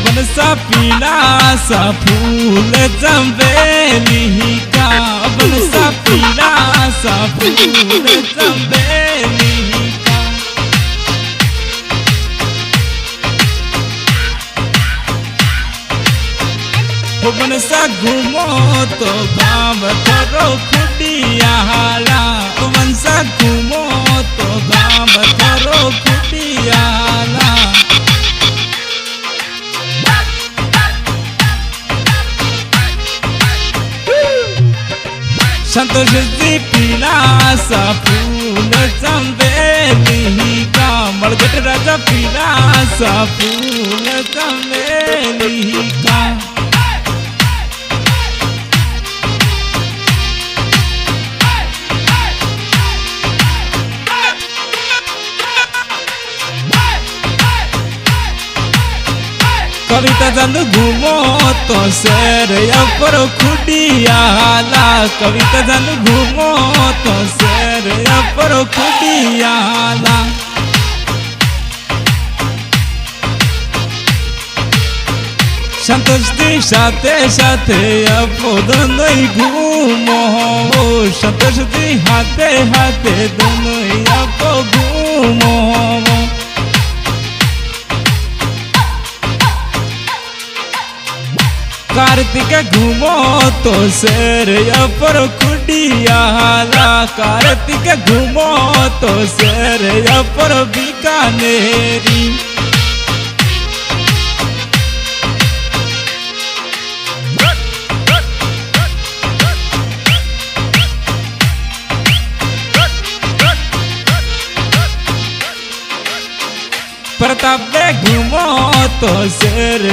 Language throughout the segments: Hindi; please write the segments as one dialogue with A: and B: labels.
A: बनसा पीला सा फूल चंबेली का बनसा पीला सा फूल चंबेली का बनसा घूमो तो गाँव थोरो खुटिया हाला बनसा घूमो तो गाँव थोरो खुटिया हाला संतोष जी पीला सा फूल चंबेली का मलगट राजा पीला सा फूल चंबेली का कविता जन घूमो तो शेर पर खुटिया हाला कविता जन घूमो तो शेर पर खुटिया हाला संतोष जी साथे साथे अपो दोनों घूमो संतोष जी हाथे हाथे दोनों अपो घूमो कार्तिक घूमो तो शेर पर खुटिया हाला कार्तिक घूमो तो शेर पर बीकानेरी प्रताप घूमो तो शेर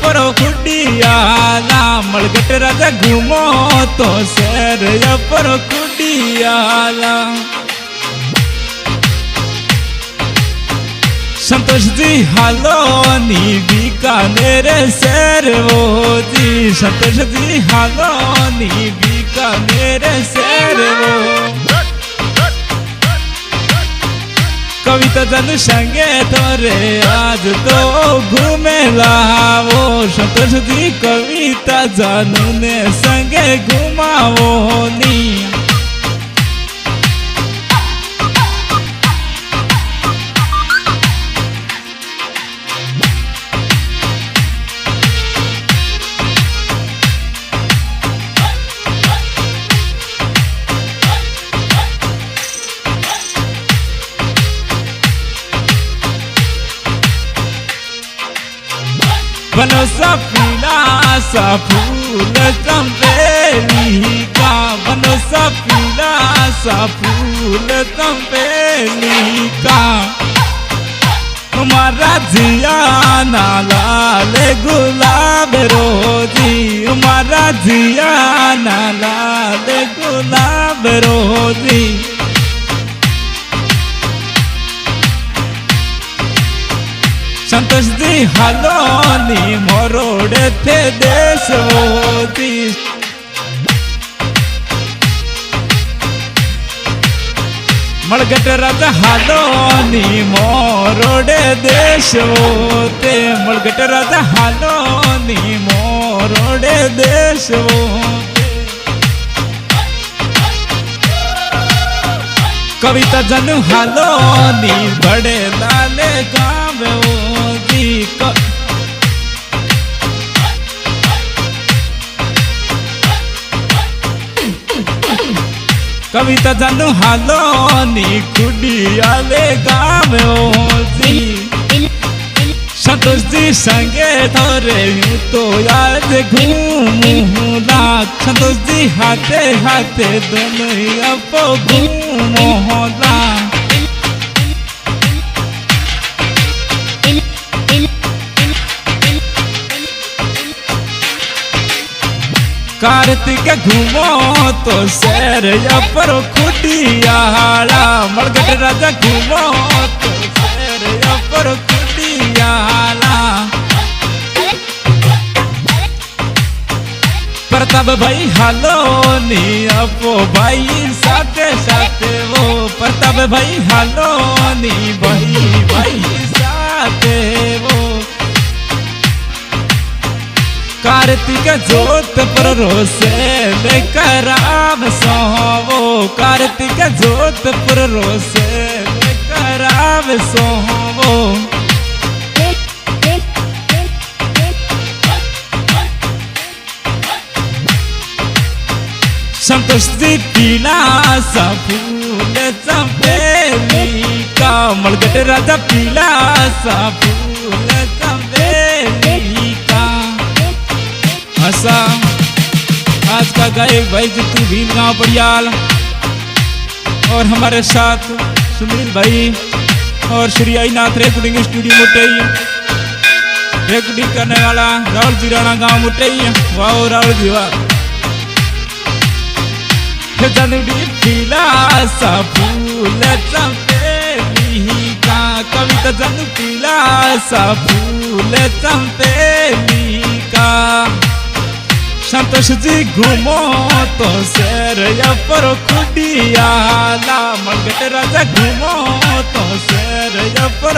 A: पर खुटिया हाला मलगट राजा घूमो तो शेर पर खुटिया हाला संतोष जी हालो नी बीकानेर शेर वो जी संतोष जी हालो नी बीकानेर शेर वो कविता जन संगे थोरे आज तो घूमे लावो संतोष जी कविता जानू ने संगे घुमावो नी बनसा पीला सा फूल चंबेली का बनसा पीला सा फूल चंबेली का हमारा जिया ना लाल गुलाब रोजी हमारा जिया ना लाल गुलाब रोजी संतोष जी हालो नी मोरोड़े थे देश होती मलगट राजा हालो नी मोरोड़े देश होते मलगट राजा हालो नी मोरोड़े देश होते कविता जन हालो नी बड़े लाले गाँव जी कविता जानू हालो नी खुडियाले गाँव जी संतोष जी संगे थोरे यूं तो आज घूमूला संतोष जी हाथे हाथे दोनों ही अपो घूमोला कार्तिक घूमो तो शेर पर खुटिया हाला मलगट राजा घूमो तो शेर पर खुटिया हाला प्रताप भाई हालो नी अपो भाई साथे साथे वो प्रताप भाई हालो नी भाई भाई साथे वो कार्तिक जोत परोसे लेकर आव सोवो कार्तिक जोत परोसे लेकर आव सोवो संतोष जी पीला सा फूल चंपेली का मलगट राजा पीला सा फूल चंपेली का। ऐसा आज का गायक भाई जितू भीम गाँव पड़ियाल और हमारे साथ सुनील भाई और श्री आईनाथ रिकॉर्डिंग स्टूडियो मुटई रिकॉर्डिंग करने वाला राहुल जी राणा गाँव मुटई। वाह राहुल जी वाह। जनुडी पीला सा फूल चंपेली का कविता जनु पीला सा फूल चंपेली का। संतोष जी घूमो तो शेर पर खुडियाला मलगट राजा घूमो तो शेर पर